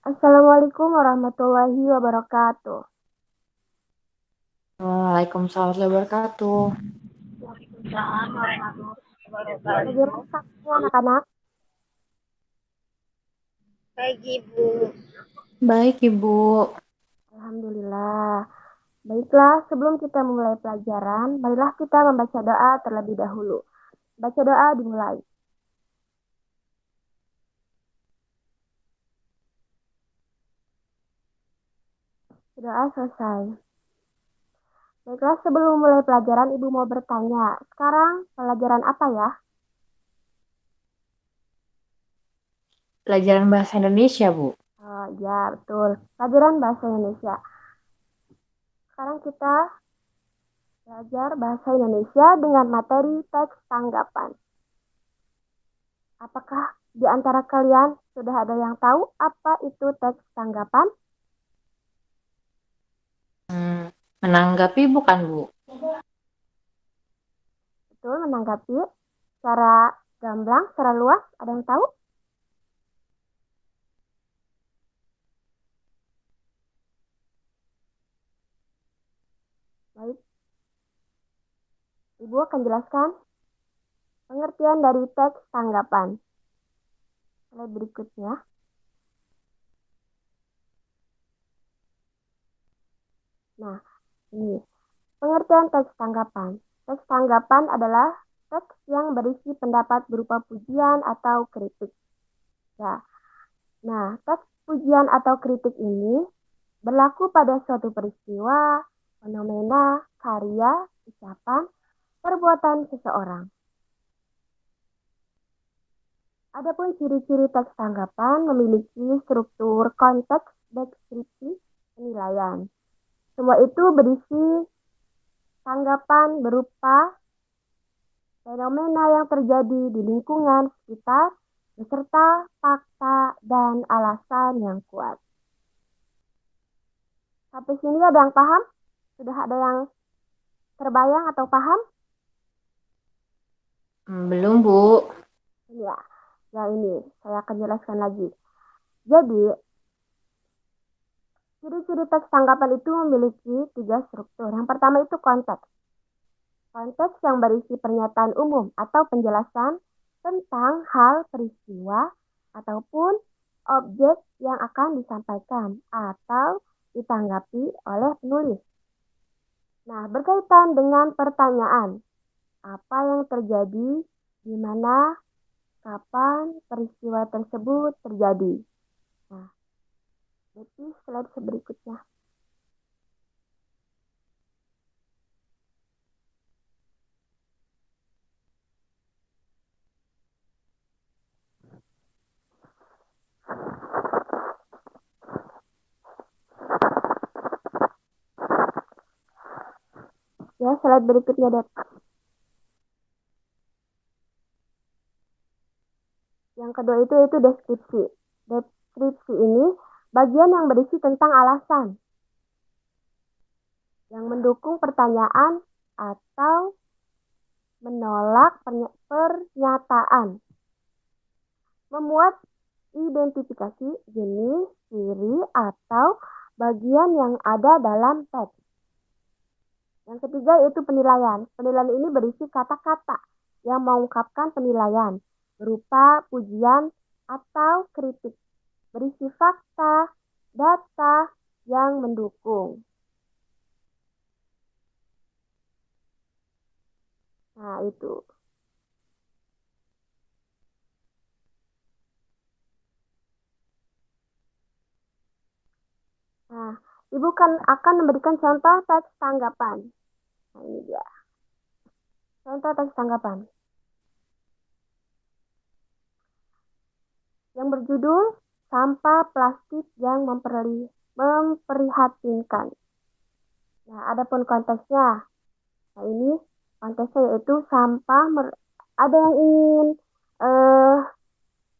Assalamualaikum warahmatullahi wabarakatuh. Waalaikumsalam warahmatullahi wabarakatuh. Waalaikumsalam warahmatullahi wabarakatuh. Bagaimana kabarnya anak-anak? Pagi, Bu. Baik, Ibu. Alhamdulillah. Baiklah, sebelum kita memulai pelajaran, marilah kita membaca doa terlebih dahulu. Baca doa dimulai. Doa selesai. Baiklah, sebelum memulai pelajaran, Ibu mau bertanya. Sekarang pelajaran apa ya? Pelajaran bahasa Indonesia, Bu. Oh ya, betul. Pelajaran bahasa Indonesia. Sekarang kita belajar bahasa Indonesia dengan materi teks tanggapan. Apakah di antara kalian sudah ada yang tahu apa itu teks tanggapan? Menanggapi bukan, Bu? Betul, menanggapi secara gamblang, secara luas, ada yang tahu? Baik, Ibu akan jelaskan pengertian dari teks tanggapan. Slide berikutnya. Nah, ini pengertian teks tanggapan. Teks tanggapan adalah teks yang berisi pendapat berupa pujian atau kritik. Ya. Nah, teks pujian atau kritik ini berlaku pada suatu peristiwa, fenomena, karya, ucapan, perbuatan seseorang. Adapun ciri-ciri teks tanggapan memiliki struktur konteks, deskripsi, penilaian. Semua itu berisi tanggapan berupa fenomena yang terjadi di lingkungan sekitar beserta fakta dan alasan yang kuat. Sampai sini ada yang paham? Sudah ada yang terbayang atau paham? Belum, Bu. Ya, ya ini saya akan jelaskan lagi. Jadi, ciri-ciri teks tanggapan itu memiliki tiga struktur. Yang pertama itu konteks. Konteks yang berisi pernyataan umum atau penjelasan tentang hal peristiwa ataupun objek yang akan disampaikan atau ditanggapi oleh penulis. Nah, berkaitan dengan pertanyaan, apa yang terjadi, di mana, kapan peristiwa tersebut terjadi. Nah, itu slide berikutnya. Ya, slide berikutnya, Dek. Yang kedua itu yaitu deskripsi. Deskripsi ini bagian yang berisi tentang alasan yang mendukung pertanyaan atau menolak pernyataan. Memuat identifikasi jenis, ciri, atau bagian yang ada dalam teks. Yang ketiga yaitu penilaian. Penilaian ini berisi kata-kata yang mengungkapkan penilaian berupa pujian atau kritik. Berisi fakta, data yang mendukung. Nah, itu. Nah, Ibu kan akan memberikan contoh teks tanggapan. Nah, ini dia. Contoh teks tanggapan. Yang berjudul Sampah Plastik yang Memprihatinkan. Nah, adapun konteksnya. Nah, ini konteksnya yaitu ada yang ingin eh,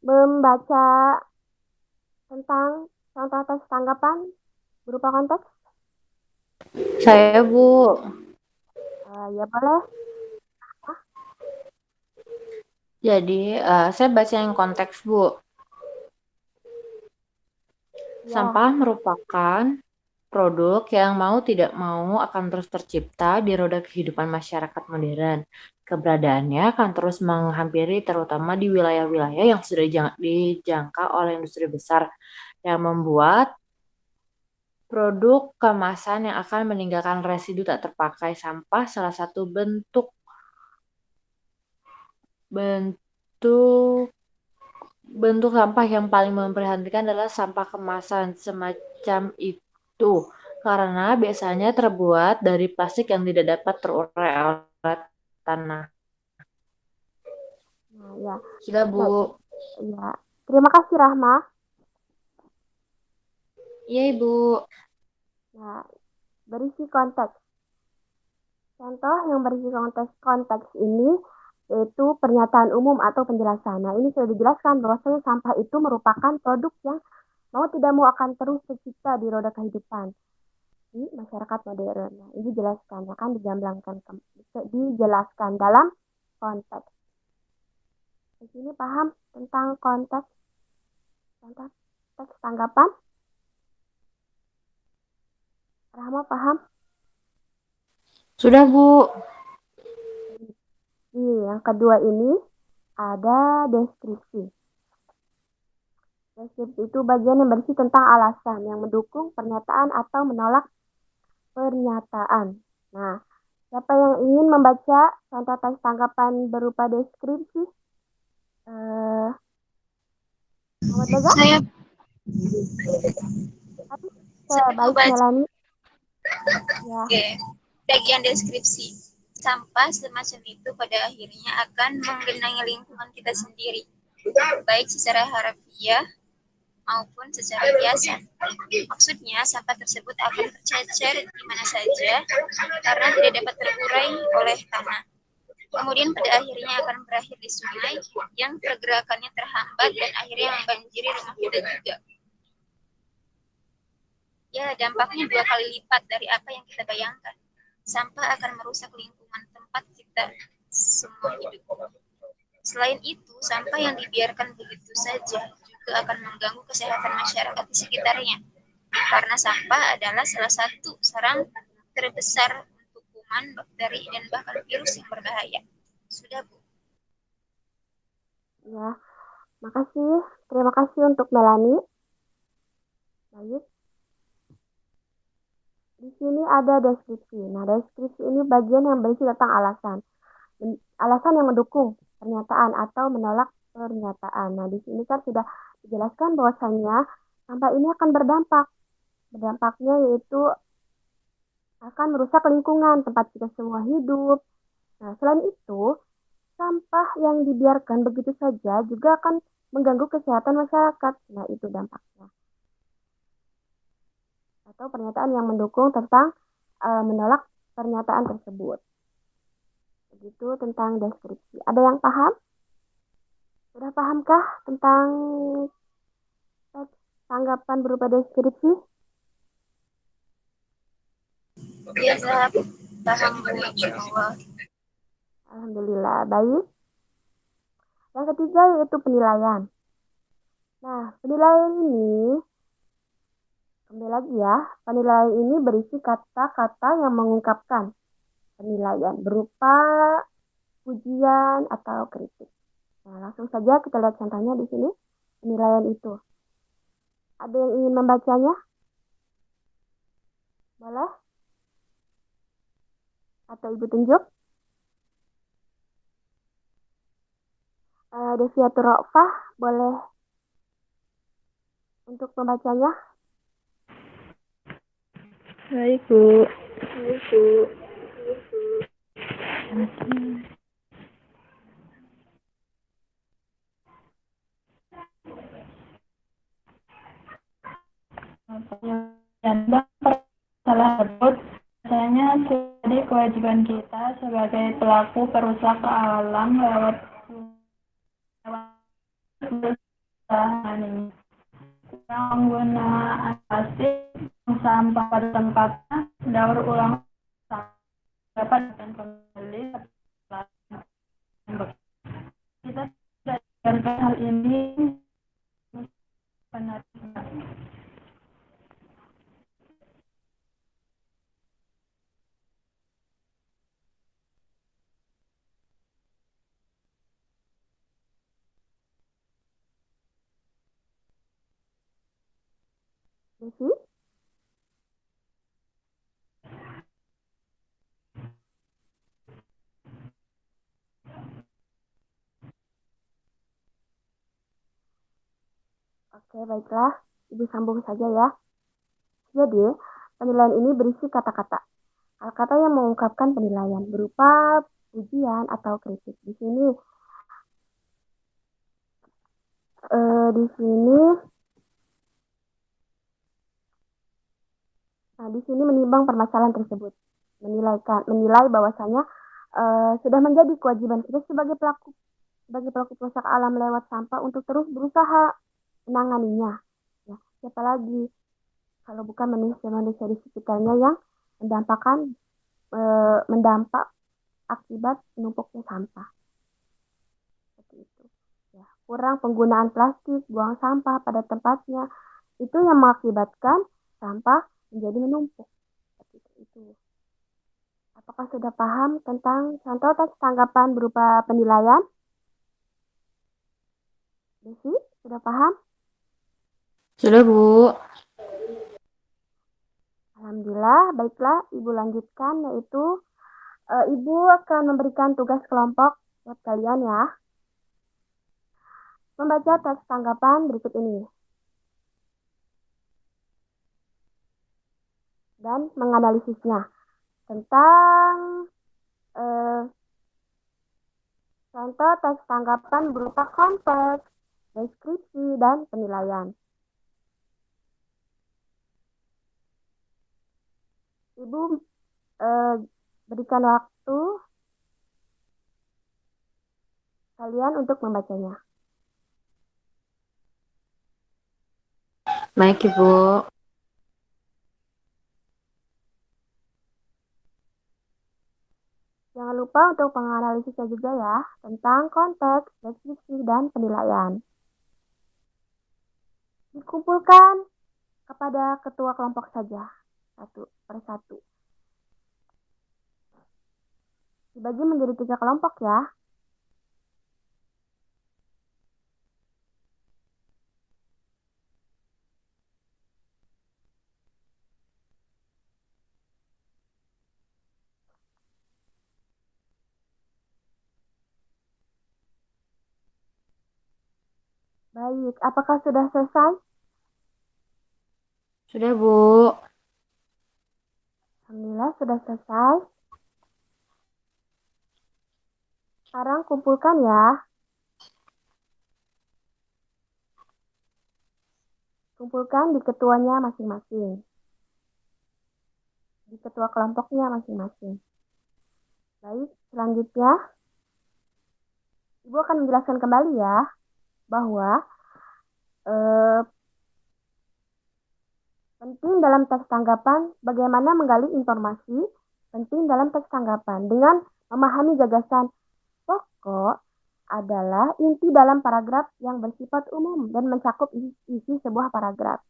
membaca tentang contoh teks tanggapan berupa konteks? Saya, Bu. Ya boleh. Jadi, saya baca yang konteks, Bu. Ya, Sampah merupakan produk yang mau tidak mau akan terus tercipta di roda kehidupan masyarakat modern. Keberadaannya akan terus menghampiri terutama di wilayah-wilayah yang sudah dijangkau oleh industri besar yang membuat produk kemasan yang akan meninggalkan residu tak terpakai sampah. Salah satu bentuk bentuk bentuk sampah yang paling memprihatinkan adalah sampah kemasan semacam itu karena biasanya terbuat dari plastik yang tidak dapat terurai oleh tanah. nah, ya, Sudah, Bu. ya. Terima kasih Rahma. Iya, Ibu. Nah, berisi konteks. Contoh yang berisi konteks ini yaitu pernyataan umum atau penjelasan. Nah, ini sudah dijelaskan bahwasanya sampah itu merupakan produk yang mau tidak mau akan terus tercipta di roda kehidupan di masyarakat modern. Nah, ini dijelaskan, akan dijelaskan dalam konteks. Di sini paham tentang konteks, teks tanggapan? Rahma paham? Sudah, Bu. Yang kedua ini ada deskripsi. Deskripsi itu bagian yang berisi tentang alasan yang mendukung pernyataan atau menolak pernyataan. Nah, siapa yang ingin membaca contoh teks tanggapan berupa deskripsi? Muhammad Lega? Saya Baik, baca. Melani. Ya, Oke. Bagian deskripsi. Sampah semacam itu pada akhirnya akan menggenangi lingkungan kita sendiri, baik secara harfiah maupun secara biasa. Maksudnya, sampah tersebut akan tercecer di mana saja karena tidak dapat terurai oleh tanah. Kemudian pada akhirnya akan berakhir di sungai yang pergerakannya terhambat dan akhirnya membanjiri rumah kita juga. Ya, dampaknya 2 kali lipat dari apa yang kita bayangkan. Sampah akan merusak lingkungan tempat kita semua hidup. Selain itu, sampah yang dibiarkan begitu saja juga akan mengganggu kesehatan masyarakat di sekitarnya. Karena sampah adalah salah satu sarang terbesar untuk kuman, bakteri, dan bahkan virus yang berbahaya. Sudah, Bu. ya. Makasih. Terima kasih untuk Melani. Baik. Di sini ada deskripsi. Nah, deskripsi ini bagian yang berisi tentang alasan. Alasan yang mendukung pernyataan atau menolak pernyataan. Nah, di sini kan sudah dijelaskan bahwasanya sampah ini akan berdampak. Berdampaknya yaitu akan merusak lingkungan tempat kita semua hidup. Nah, selain itu, sampah yang dibiarkan begitu saja juga akan mengganggu kesehatan masyarakat. Nah, itu dampaknya. Atau pernyataan yang mendukung tentang menolak pernyataan tersebut. Begitu tentang deskripsi. Ada yang paham? Sudah pahamkah tentang tanggapan berupa deskripsi? Ya, saya paham, Bu. Insyaallah. Alhamdulillah, baik. Yang ketiga yaitu penilaian. Nah, penilaian ini, kembali lagi ya, penilaian ini berisi kata-kata yang mengungkapkan penilaian berupa pujian atau kritik. Nah, langsung saja kita lihat contohnya di sini, penilaian itu. Ada yang ingin membacanya? Boleh? Atau Ibu tunjuk? Deviatur Rofah, boleh untuk membacanya? Baik, Bu. Penyandang permasalahan tersebut biasanya jadi kewajiban kita sebagai pelaku perusak alam lewat perusahaan ini. Penggunaan plastik sampah pada tempatnya, daur ulang dapat dan kembali kita tidak biarkan hal ini benar. Desi? Oke, baiklah. Ibu sambung saja ya. Jadi, penilaian ini berisi kata-kata. Kata-kata yang mengungkapkan penilaian berupa pujian atau kritik. Di sini, di sini, di sini menimbang permasalahan tersebut, menilai bahwasanya sudah menjadi kewajiban kita sebagai pelaku perusak alam lewat sampah untuk terus berusaha menanganinya. Ya, siapa lagi kalau bukan manusia-manusia di sekitarnya yang mendampak akibat menumpuknya sampah. Seperti itu. Ya, kurang penggunaan plastik, buang sampah pada tempatnya, itu yang mengakibatkan sampah menjadi menumpuk. Seperti itu. Apakah sudah paham tentang contoh teks tanggapan berupa penilaian? Desi, sudah paham? Sudah, Bu. Alhamdulillah, baiklah, Ibu lanjutkan, yaitu Ibu akan memberikan tugas kelompok buat kalian ya. Membaca teks tanggapan berikut ini. Dan menganalisisnya tentang contoh teks tanggapan berupa konteks, deskripsi, dan penilaian. Ibu berikan waktu kalian untuk membacanya. Baik, Ibu. Jangan lupa untuk menganalisisnya juga ya, tentang konteks, deskripsi, dan penilaian. Dikumpulkan kepada ketua kelompok saja, satu per satu. Dibagi menjadi 3 kelompok ya. Baik, apakah sudah selesai? Sudah, Bu. Alhamdulillah sudah selesai. Sekarang kumpulkan ya. Kumpulkan di ketuanya masing-masing. Di ketua kelompoknya masing-masing. Baik, selanjutnya Ibu akan menjelaskan kembali ya, bahwa penting dalam teks tanggapan bagaimana menggali informasi penting dalam teks tanggapan dengan memahami gagasan pokok adalah inti dalam paragraf yang bersifat umum dan mencakup isi sebuah paragraf.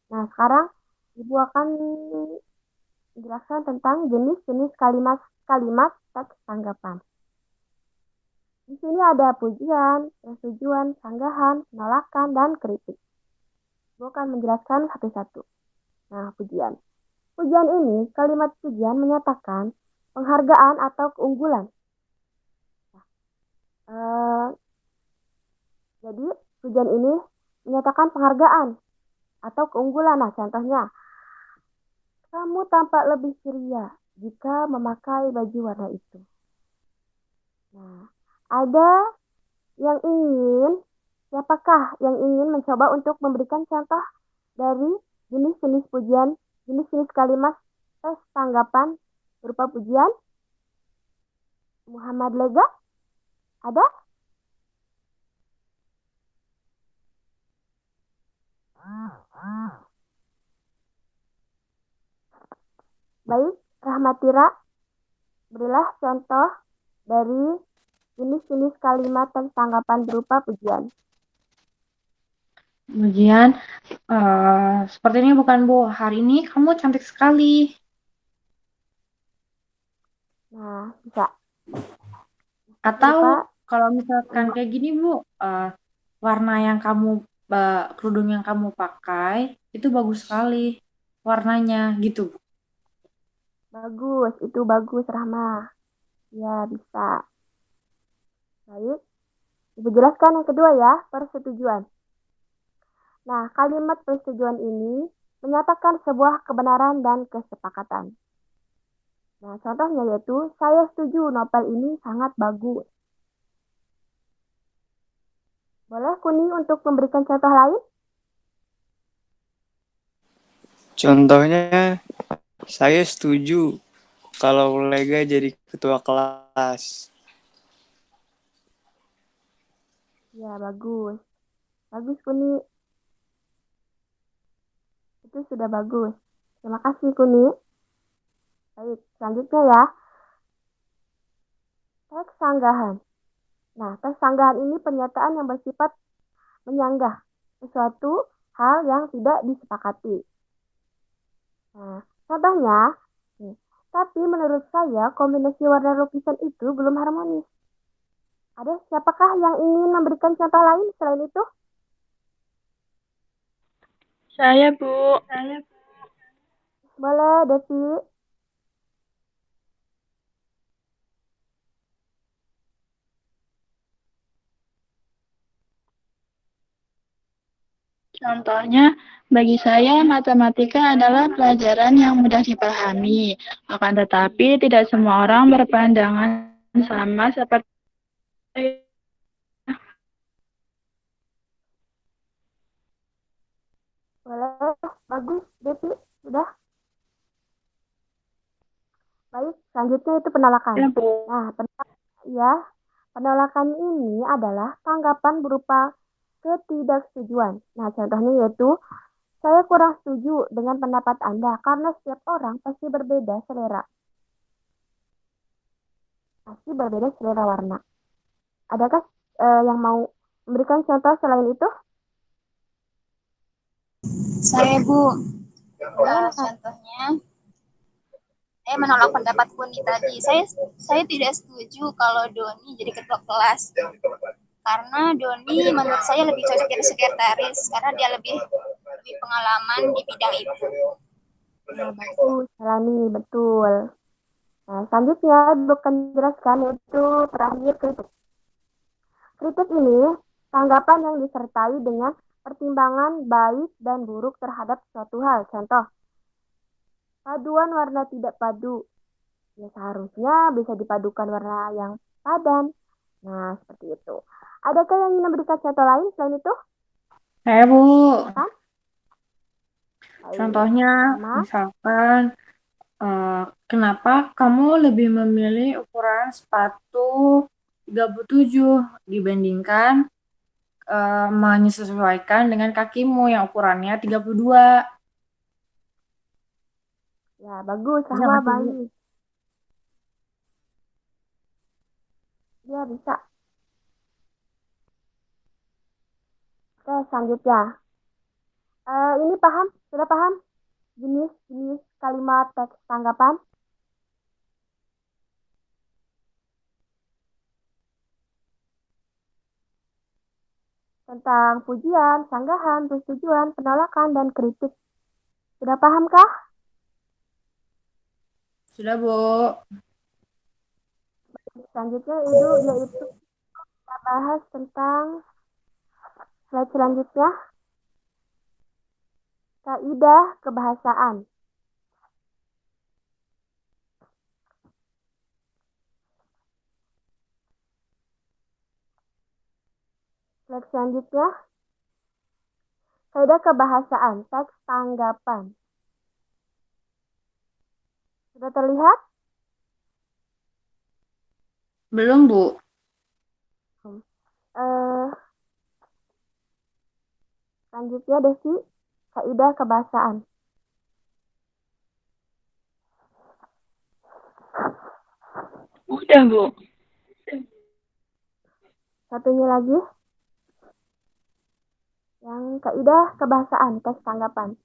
Nah, sekarang Ibu akan menjelaskan tentang jenis-jenis kalimat teks tanggapan. Di sini ada pujian, persetujuan, sanggahan, penolakan, dan kritik. Ibu akan menjelaskan satu-satu. Nah, pujian. Pujian ini, kalimat pujian menyatakan penghargaan atau keunggulan. Jadi, pujian ini menyatakan penghargaan atau keunggulan. Nah, contohnya, kamu tampak lebih ceria jika memakai baju warna itu. Nah, ada yang siapakah yang ingin mencoba untuk memberikan contoh dari jenis-jenis pujian, jenis-jenis kalimat teks tanggapan berupa pujian? Muhammad Lega? Ada? Baik, Rahmatira, berilah contoh dari jenis-jenis kalimat teks tanggapan berupa pujian. Pujian, sepertinya bukan, Bu. Hari ini kamu cantik sekali. Nah, bisa. Atau kalau misalkan kayak gini, Bu, warna yang kerudung yang kamu pakai itu bagus sekali warnanya gitu. Bagus, itu bagus, Rahma. Ya, bisa. Baik, Ibu jelaskan yang kedua ya, persetujuan. Nah, kalimat persetujuan ini menyatakan sebuah kebenaran dan kesepakatan. Nah, contohnya yaitu, saya setuju novel ini sangat bagus. Boleh Kuni untuk memberikan contoh lain? Contohnya, saya setuju kalau Lega jadi ketua kelas. Ya, bagus. Bagus, Kuni. Itu sudah bagus. Terima kasih, Kuni. Baik, selanjutnya ya. Teks sanggahan. Nah, teks sanggahan ini pernyataan yang bersifat menyanggah sesuatu hal yang tidak disepakati. Nah, contohnya, tapi menurut saya kombinasi warna lukisan itu belum harmonis. Ada siapakah yang ingin memberikan contoh lain selain itu? Saya, Bu. Boleh, Devi. Contohnya, bagi saya matematika adalah pelajaran yang mudah dipahami. Akan tetapi tidak semua orang berpandangan sama seperti Boleh, bagus, Devi. Sudah. Baik, selanjutnya itu penolakan. ya, Bu. Nah, penolakan ini adalah tanggapan berupa ketidaksetujuan. Nah, contohnya yaitu, saya kurang setuju dengan pendapat Anda karena setiap orang pasti berbeda selera. Pasti berbeda selera warna. Adakah yang mau memberikan contoh selain itu? Saya, Bu. Contohnya, menolak pendapat Kuni tadi. Saya tidak setuju kalau Doni jadi ketua kelas. Karena Doni menurut saya lebih cocok jadi sekretaris karena dia lebih pengalaman di bidang itu. Nah, bagus, Lani, betul. Nah, selanjutnya bukan jelaskan yaitu terakhir kritik. Kritik ini tanggapan yang disertai dengan pertimbangan baik dan buruk terhadap suatu hal. Contoh, paduan warna tidak padu. Ya seharusnya bisa dipadukan warna yang padan. Nah, seperti itu. Adakah yang ingin memberikan contoh lain selain itu? Saya, Bu. Kan? Baik. Contohnya, Sama. misalkan, kenapa kamu lebih memilih ukuran sepatu 37 dibandingkan menyesuaikan dengan kakimu yang ukurannya 32? Ya, bagus. Bisa Sama nggak sih, Bu? baik. Ya, bisa. Oke, selanjutnya. Ini paham? Sudah paham? Jenis-jenis kalimat teks tanggapan? Tentang pujian, sanggahan, persetujuan, penolakan, dan kritik. Sudah pahamkah? Sudah, Bu. Selanjutnya yaitu kita bahas tentang slide selanjutnya, kaidah kebahasaan. Slide selanjutnya, kaidah kebahasaan, teks tanggapan. Sudah terlihat? Belum, Bu. Selanjutnya, Desi, kaidah kebahasaan. Udah, Bu. Satunya lagi, yang kaidah kebahasaan, teks tanggapan.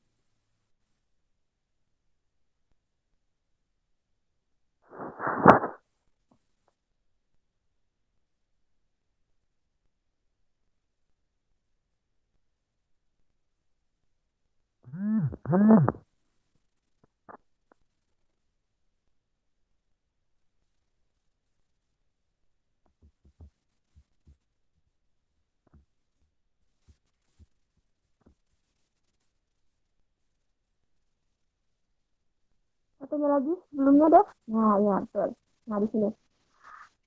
Satunya lagi sebelumnya deh. Nah, ya betul. Nah, di sini.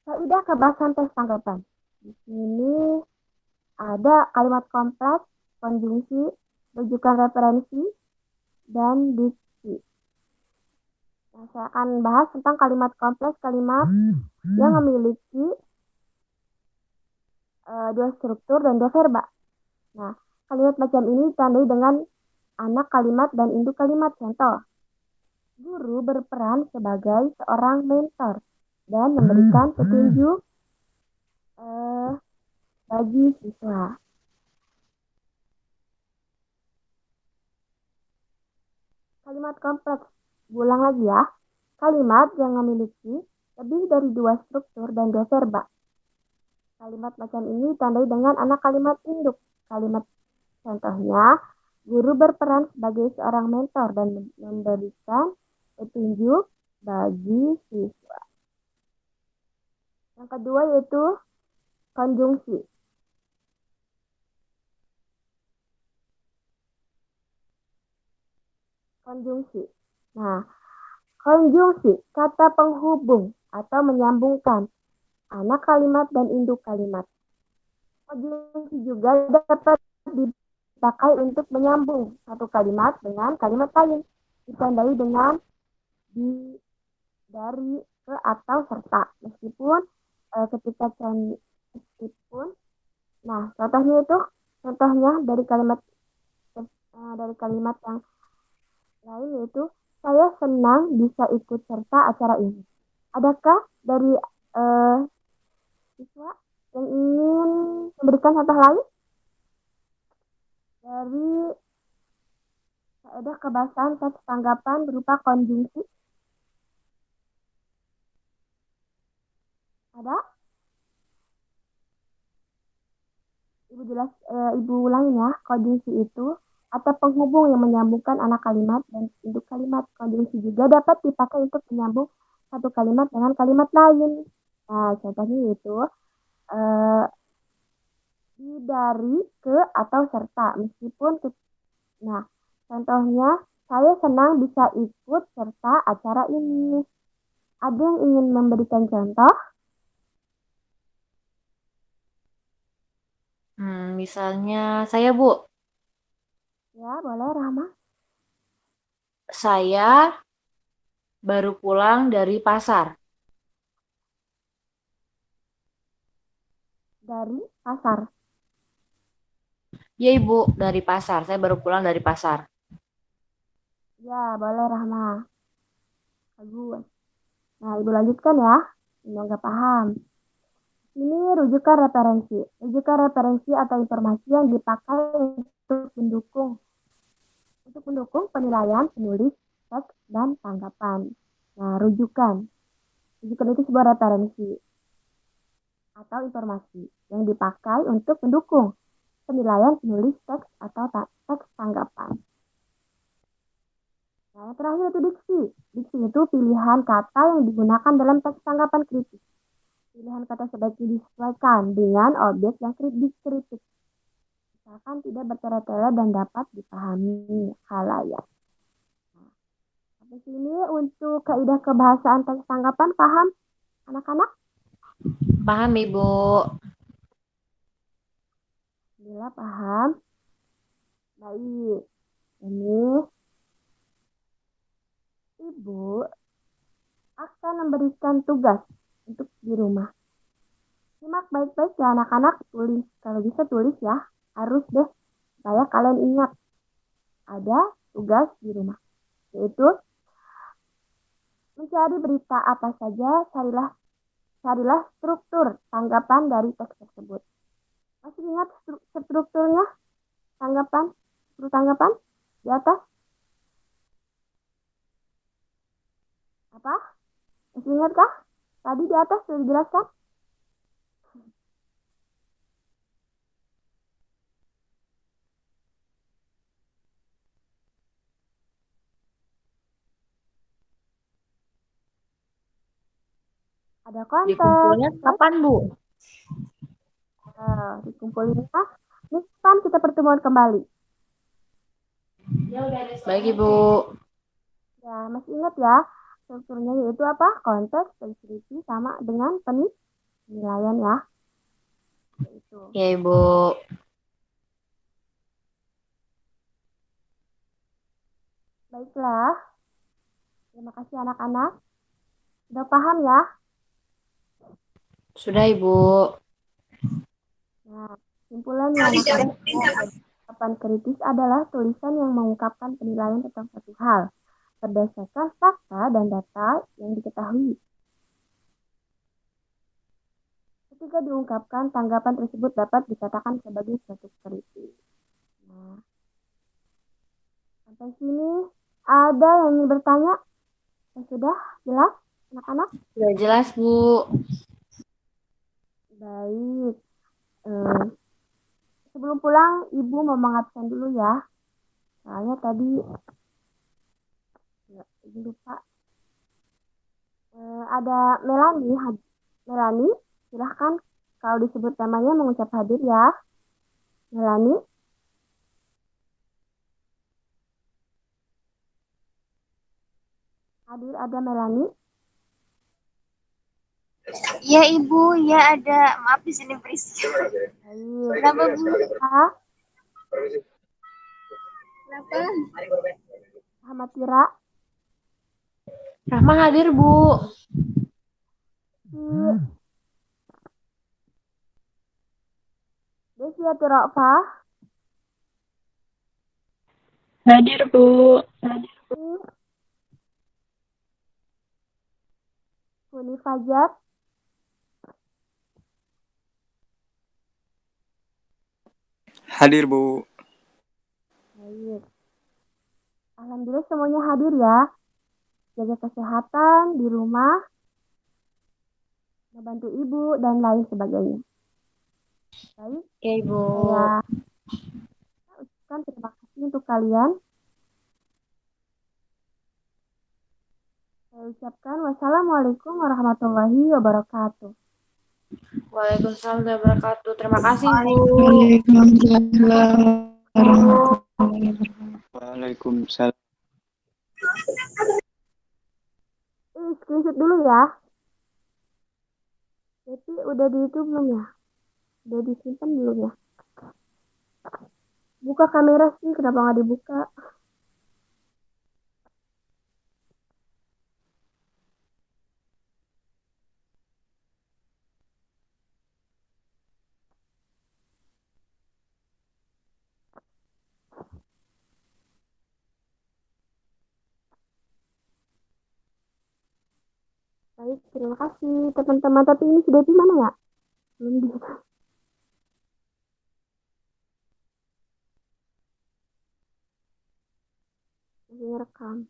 Kaidah kebahasan teks tanggapan. Di sini ada kalimat kompleks, konjungsi, rujukan referensi, dan diksi. Nah, saya akan bahas tentang kalimat kompleks, kalimat yang memiliki dua struktur dan dua verba. Nah, kalimat macam ini ditandai dengan anak kalimat dan induk kalimat. Contoh, guru berperan sebagai seorang mentor dan memberikan petunjuk bagi siswa. Kalimat kompleks. Ulang lagi ya. Kalimat yang memiliki lebih dari dua struktur dan dua verba. Kalimat macam ini ditandai dengan anak kalimat induk. Kalimat contohnya, guru berperan sebagai seorang mentor dan memberikan petunjuk bagi siswa. Yang kedua yaitu konjungsi. Konjungsi. Nah, konjungsi kata penghubung atau menyambungkan anak kalimat dan induk kalimat. Konjungsi juga dapat dipakai untuk menyambung satu kalimat dengan kalimat lain. Ditandai dengan di, dari, ke, atau serta. Meskipun nah contohnya dari kalimat yang lain yaitu saya senang bisa ikut serta acara ini. Adakah dari siswa yang ingin memberikan contoh lain? Dari kaidah kebahasan teks tanggapan berupa konjungsi. Ada? Ibu ulangin ya. Konjungsi itu atau penghubung yang menyambungkan anak kalimat dan induk kalimat. Konjungsi juga dapat dipakai untuk menyambung satu kalimat dengan kalimat lain. Nah, contohnya yaitu dari, ke, atau serta. Nah, contohnya saya senang bisa ikut serta acara ini. Ada yang ingin memberikan contoh? Misalnya saya, Bu. Ya, boleh Rahma. Saya baru pulang dari pasar. Dari pasar. Ya, Ibu, dari pasar. Saya baru pulang dari pasar. Ya, boleh Rahma. Bagus. Nah, Ibu lanjutkan ya. Semoga paham. Ini rujukan referensi. Rujukan referensi atau informasi yang dipakai untuk mendukung penilaian penulis teks dan tanggapan. Nah, rujukan. Rujukan itu sebuah referensi atau informasi yang dipakai untuk mendukung penilaian penulis teks atau teks tanggapan. Nah, yang terakhir itu diksi. Diksi itu pilihan kata yang digunakan dalam teks tanggapan kritis. Pilihan kata sebaiknya disesuaikan dengan objek yang dikritik. Misalkan tidak bertele-tele dan dapat dipahami khalayak. Nah, sampai sini untuk kaidah kebahasaan teks tanggapan paham anak-anak? Paham, Ibu. Bila paham. Baik. Ini Ibu akan memberikan tugas untuk di rumah. Simak baik-baik ya anak-anak, tulis. Kalau bisa tulis ya, harus deh. Supaya kalian ingat, ada tugas di rumah. Yaitu, mencari berita apa saja, carilah struktur tanggapan dari teks tersebut. Masih ingat strukturnya? Struktur tanggapan di atas? Apa? Masih ingat kah? Tadi di atas sudah dijelaskan? Ada konteks. Dikumpulnya kapan, Bu? Dikumpulnya next time kita pertemuan kembali. Baik, Ibu. Ya, masih ingat ya, strukturnya yaitu apa? Konteks, deskripsi, sama dengan penilaian ya. Itu. Ya, Ibu. Baiklah. Terima kasih anak-anak. Sudah paham ya? Sudah, Ibu. Nah, kesimpulannya anak-anak, ucapan kritis adalah tulisan yang mengungkapkan penilaian tentang suatu hal berdasarkan fakta dan data yang diketahui. Ketika diungkapkan, tanggapan tersebut dapat dikatakan sebagai suatu kritis. Nah, sampai sini ada yang ingin bertanya? Sudah jelas, anak-anak? Sudah jelas, Bu. Baik. Sebelum pulang, Ibu mau mengabsen dulu ya. Soalnya tadi Ibu lupa. Ada Melani. Melani, silahkan kalau disebut namanya mengucap hadir ya. Melani. Hadir ada Melani. Ya Ibu, ya ada. Maaf di sini berisik. Baik. Kenapa Bu? Kenapa? Rahmat Tira. Rahma hadir, Bu. Desi Atirofa. Hadir, Bu. Funi Fajar. Hadir, Bu. Baik. Alhamdulillah semuanya hadir ya. Jaga kesehatan di rumah, membantu ibu dan lain sebagainya. Baik, Oke, Ibu. saya ucapkan terima kasih untuk kalian. Saya ucapkan wassalamualaikum warahmatullahi wabarakatuh. Waalaikumsalam warahmatullahi wabarakatuh. Terima kasih, Bu. Waalaikumsalam. Screenshot dulu ya. Jadi udah di itu belum ya? Udah disimpan belum ya? Buka kamera sih, kenapa nggak dibuka? Baik, terima kasih teman-teman. Tapi ini sudah di mana ya? Belum di. Masih rekam.